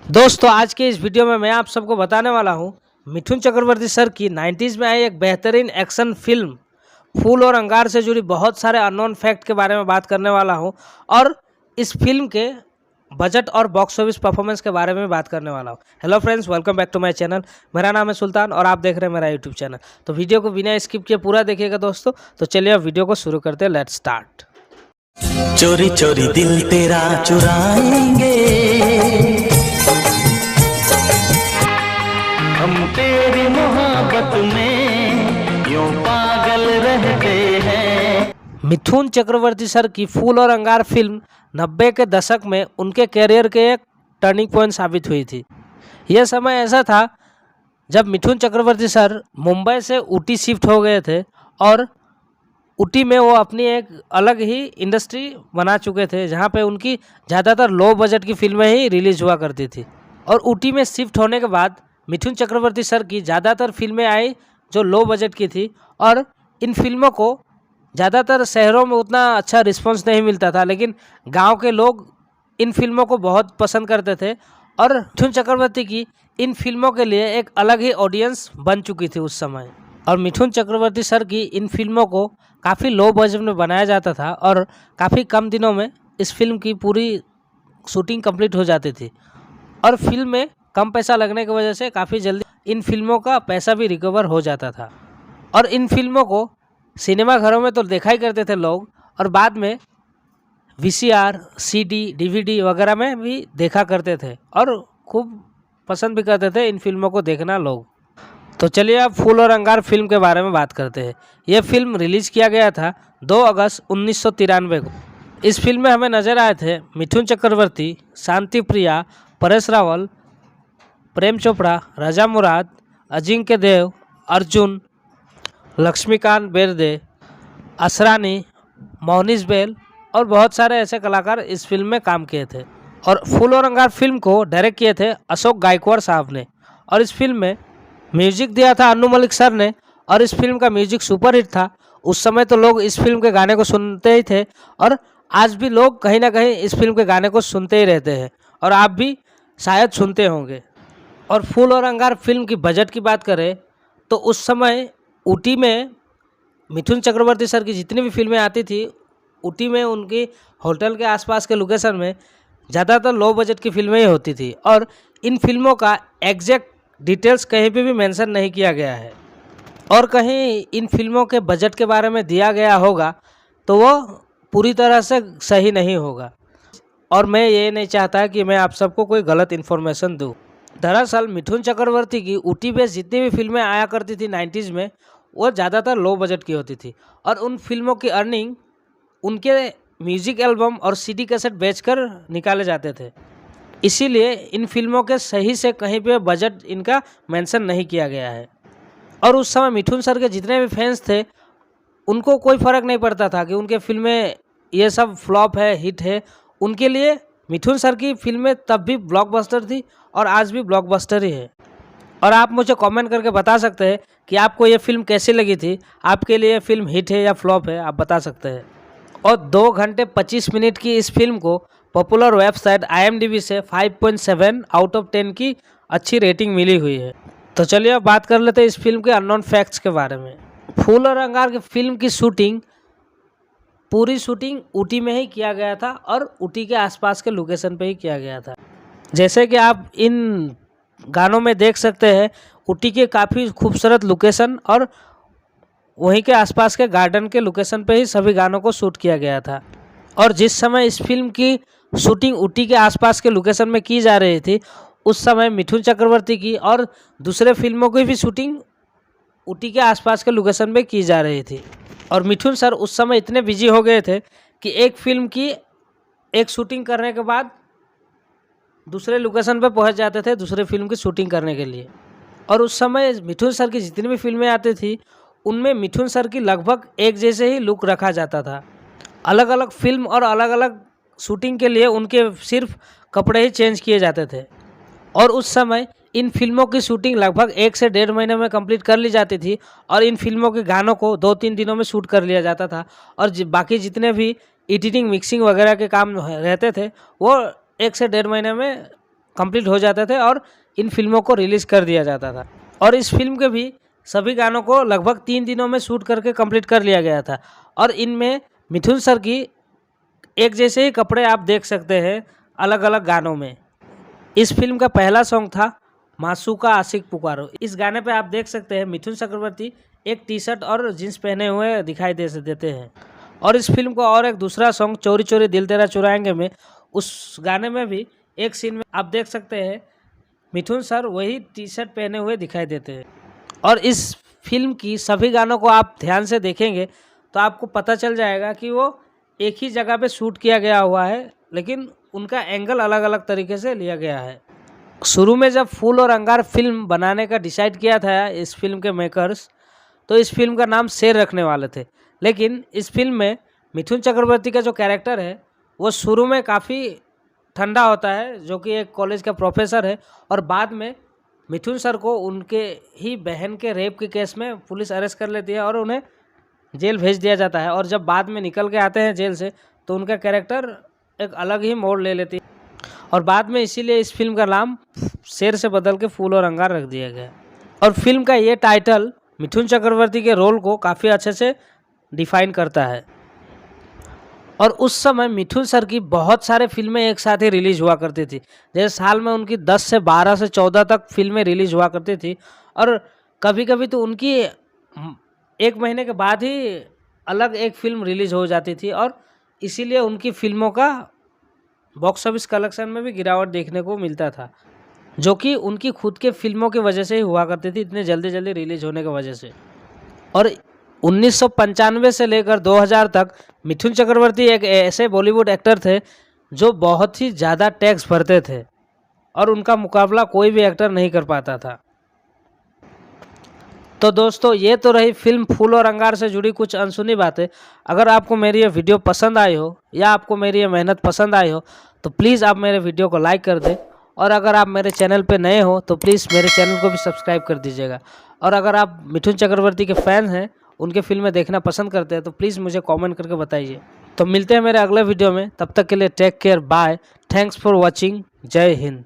दोस्तों आज के इस वीडियो में मैं आप सबको बताने वाला हूं मिथुन चक्रवर्ती सर की 90s में आई एक बेहतरीन एक्शन फिल्म फूल और अंगार से जुड़ी बहुत सारे अननोन फैक्ट के बारे में बात करने वाला हूं और इस फिल्म के बजट और बॉक्स ऑफिस परफॉर्मेंस के बारे में बात करने वाला हूं। Hello friends, welcome back to my channel. मेरा नाम है सुल्तान और आप देख रहे हैं मेरा यूट्यूब चैनल। तो वीडियो को बिना स्किप किए पूरा देखिएगा दोस्तों। तो चलिए अब वीडियो को शुरू करते हैं। Let's start. चोरी चोरी दिल तेरा चुराएंगे हम, तेरी मोहब्बत में यूं पागल रहते हैं। मिथुन चक्रवर्ती सर की फूल और अंगार फिल्म 90 के दशक में उनके कैरियर के एक टर्निंग पॉइंट साबित हुई थी। यह समय ऐसा था जब मिथुन चक्रवर्ती सर मुंबई से ऊटी शिफ्ट हो गए थे और ऊटी में वो अपनी एक अलग ही इंडस्ट्री बना चुके थे, जहाँ पे उनकी ज़्यादातर लो बजट की फिल्में ही रिलीज हुआ करती थी। और ऊटी में शिफ्ट होने के बाद मिथुन चक्रवर्ती सर की ज़्यादातर फिल्में आई जो लो बजट की थी और इन फिल्मों को ज़्यादातर शहरों में उतना अच्छा रिस्पांस नहीं मिलता था, लेकिन गांव के लोग इन फिल्मों को बहुत पसंद करते थे और मिथुन चक्रवर्ती की इन फिल्मों के लिए एक अलग ही ऑडियंस बन चुकी थी उस समय। और मिथुन चक्रवर्ती सर की इन फिल्मों को काफ़ी लो बजट में बनाया जाता था और काफ़ी कम दिनों में इस फिल्म की पूरी शूटिंग कंप्लीट हो जाती थी और फिल्म में कम पैसा लगने की वजह से काफ़ी जल्दी इन फिल्मों का पैसा भी रिकवर हो जाता था। और इन फिल्मों को सिनेमा घरों में तो देखा ही करते थे लोग और बाद में वीसीआर, सीडी, डीवीडी वगैरह में भी देखा करते थे और खूब पसंद भी करते थे इन फिल्मों को देखना लोग। तो चलिए अब फूल और अंगार फिल्म के बारे में बात करते हैं। यह फिल्म रिलीज़ किया गया था 2 अगस्त 1993 को। इस फिल्म में हमें नजर आए थे मिथुन चक्रवर्ती, शांति प्रिया, परेश रावल, प्रेम चोपड़ा, राजा मुराद, अजिंक्य देव, अर्जुन, लक्ष्मीकांत बेर्दे, असरानी, मोहनीश बेल और बहुत सारे ऐसे कलाकार इस फिल्म में काम किए थे। और फूल और अंगार फिल्म को डायरेक्ट किए थे अशोक गायकवाड़ साहब ने और इस फिल्म में म्यूजिक दिया था अन्नू मलिक सर ने और इस फिल्म का म्यूजिक सुपरहिट था। उस समय तो लोग इस फिल्म के गाने को सुनते ही थे और आज भी लोग कहीं ना कहीं इस फिल्म के गाने को सुनते ही रहते हैं और आप भी शायद सुनते होंगे। और फूल और अंगार फिल्म की बजट की बात करें तो उस समय ऊटी में मिथुन चक्रवर्ती सर की जितनी भी फिल्में आती थी, ऊटी में उनकी होटल के आसपास के लोकेशन में ज़्यादातर लो बजट की फिल्में ही होती थी और इन फिल्मों का एग्जैक्ट डिटेल्स कहीं पे भी मेंशन नहीं किया गया है और कहीं इन फिल्मों के बजट के बारे में दिया गया होगा तो वो पूरी तरह से सही नहीं होगा और मैं ये नहीं चाहता कि मैं आप सबको कोई गलत इन्फॉर्मेशन दूँ। दरअसल मिथुन चक्रवर्ती की ऊटी बेस्ड जितनी भी फिल्में आया करती थी 90s में वो ज़्यादातर लो बजट की होती थी और उन फिल्मों की अर्निंग उनके म्यूज़िक एल्बम और सीडी कैसेट बेचकर निकाले जाते थे। इसीलिए इन फिल्मों के सही से कहीं पे बजट इनका मेंशन नहीं किया गया है। और उस समय मिथुन सर के जितने भी फैंस थे उनको कोई फ़र्क नहीं पड़ता था कि उनके फिल्में ये सब फ्लॉप है, हिट है। उनके लिए मिथुन सर की फिल्में तब भी ब्लॉकबस्टर थी और आज भी ब्लॉकबस्टर ही है। और आप मुझे कमेंट करके बता सकते हैं कि आपको ये फिल्म कैसी लगी थी, आपके लिए फिल्म हिट है या फ्लॉप है, आप बता सकते हैं। और 2 घंटे 25 मिनट की इस फिल्म को पॉपुलर वेबसाइट IMDb से 5.7 आउट ऑफ 10 की अच्छी रेटिंग मिली हुई है। तो चलिए अब बात कर लेते हैं इस फिल्म के अननोन फैक्ट्स के बारे में। फूल और अंगार की फिल्म की पूरी शूटिंग ऊटी में ही किया गया था और ऊटी के आसपास के लोकेशन पे ही किया गया था। जैसे कि आप इन गानों में देख सकते हैं, ऊटी के काफ़ी खूबसूरत लोकेशन और वहीं के आसपास के गार्डन के लोकेशन पे ही सभी गानों को शूट किया गया था। और जिस समय इस फिल्म की शूटिंग ऊटी के आसपास के लोकेशन में की जा रही थी उस समय मिथुन चक्रवर्ती की और दूसरे फिल्मों की भी शूटिंग ऊटी के आसपास के लोकेशन में की जा रही थी। और मिथुन सर उस समय इतने बिजी हो गए थे कि एक फिल्म की एक शूटिंग करने के बाद दूसरे लोकेशन पर पहुंच जाते थे दूसरे फिल्म की शूटिंग करने के लिए। और उस समय मिथुन सर की जितनी भी फिल्में आती थी उनमें मिथुन सर की लगभग एक जैसे ही लुक रखा जाता था। अलग अलग फिल्म और अलग अलग शूटिंग के लिए उनके सिर्फ कपड़े ही चेंज किए जाते थे। और उस समय इन फिल्मों की शूटिंग लगभग 1 से 1.5 महीने में कंप्लीट कर ली जाती थी और इन फिल्मों के गानों को 2-3 दिनों में शूट कर लिया जाता था और बाकी जितने भी एडिटिंग, मिक्सिंग वगैरह के काम रहते थे वो 1 से 1.5 महीने में कंप्लीट हो जाते थे और इन फिल्मों को रिलीज़ कर दिया जाता था। और इस फिल्म के भी सभी गानों को लगभग 3 दिनों में शूट करके कंप्लीट कर लिया गया था। और इनमें मिथुन सर की एक जैसे ही कपड़े आप देख सकते हैं अलग अलग गानों में। इस फिल्म का पहला सॉन्ग था मासूका आशिक पुकारो। इस गाने पे आप देख सकते हैं मिथुन चक्रवर्ती एक टी शर्ट और जीन्स पहने हुए दिखाई देते हैं। और इस फिल्म को और एक दूसरा सॉन्ग चोरी चोरी दिल तेरा चुराएंगे में, उस गाने में भी एक सीन में आप देख सकते हैं मिथुन सर वही टी शर्ट पहने हुए दिखाई देते हैं। और इस फिल्म की सभी गानों को आप ध्यान से देखेंगे तो आपको पता चल जाएगा कि वो एक ही जगह पे शूट किया गया हुआ है, लेकिन उनका एंगल अलग अलग तरीके से लिया गया है। शुरू में जब फूल और अंगार फिल्म बनाने का डिसाइड किया था इस फिल्म के मेकर्स, तो इस फिल्म का नाम शेर रखने वाले थे। लेकिन इस फिल्म में मिथुन चक्रवर्ती का जो कैरेक्टर है वो शुरू में काफ़ी ठंडा होता है, जो कि एक कॉलेज का प्रोफेसर है, और बाद में मिथुन सर को उनके ही बहन के रेप के केस में पुलिस अरेस्ट कर लेती है और उन्हें जेल भेज दिया जाता है। और जब बाद में निकल के आते हैं जेल से तो उनका कैरेक्टर एक अलग ही मोड़ ले लेती है, और बाद में इसीलिए इस फिल्म का नाम शेर से बदल के फूल और अंगार रख दिया गया। और फिल्म का ये टाइटल मिथुन चक्रवर्ती के रोल को काफ़ी अच्छे से डिफाइन करता है। और उस समय मिथुन सर की बहुत सारे फिल्में एक साथ ही रिलीज हुआ करती थी। जैसे साल में उनकी 10 से 12 से 14 तक फिल्में रिलीज हुआ करती थी, और कभी कभी तो उनकी 1 महीने के बाद ही अलग एक फिल्म रिलीज हो जाती थी। और इसीलिए उनकी फिल्मों का बॉक्स ऑफिस कलेक्शन में भी गिरावट देखने को मिलता था, जो कि उनकी खुद के फिल्मों की वजह से ही हुआ करती थी, इतने जल्दी जल्दी रिलीज होने की वजह से। और 1995 से लेकर 2000 तक मिथुन चक्रवर्ती एक ऐसे बॉलीवुड एक्टर थे जो बहुत ही ज़्यादा टैक्स भरते थे और उनका मुकाबला कोई भी एक्टर नहीं कर पाता था। तो दोस्तों, ये तो रही फिल्म फूल और अंगार से जुड़ी कुछ अनसुनी बातें। अगर आपको मेरी ये वीडियो पसंद आई हो या आपको मेरी ये मेहनत पसंद आई हो तो प्लीज़ आप मेरे वीडियो को लाइक कर दें, और अगर आप मेरे चैनल पे नए हो तो प्लीज़ मेरे चैनल को भी सब्सक्राइब कर दीजिएगा। और अगर आप मिथुन चक्रवर्ती के फैन हैं, उनके फिल्में देखना पसंद करते हैं, तो प्लीज़ मुझे कमेंट करके बताइए। तो मिलते हैं मेरे अगले वीडियो में, तब तक के लिए take care, bye, thanks for watching, जय हिंद।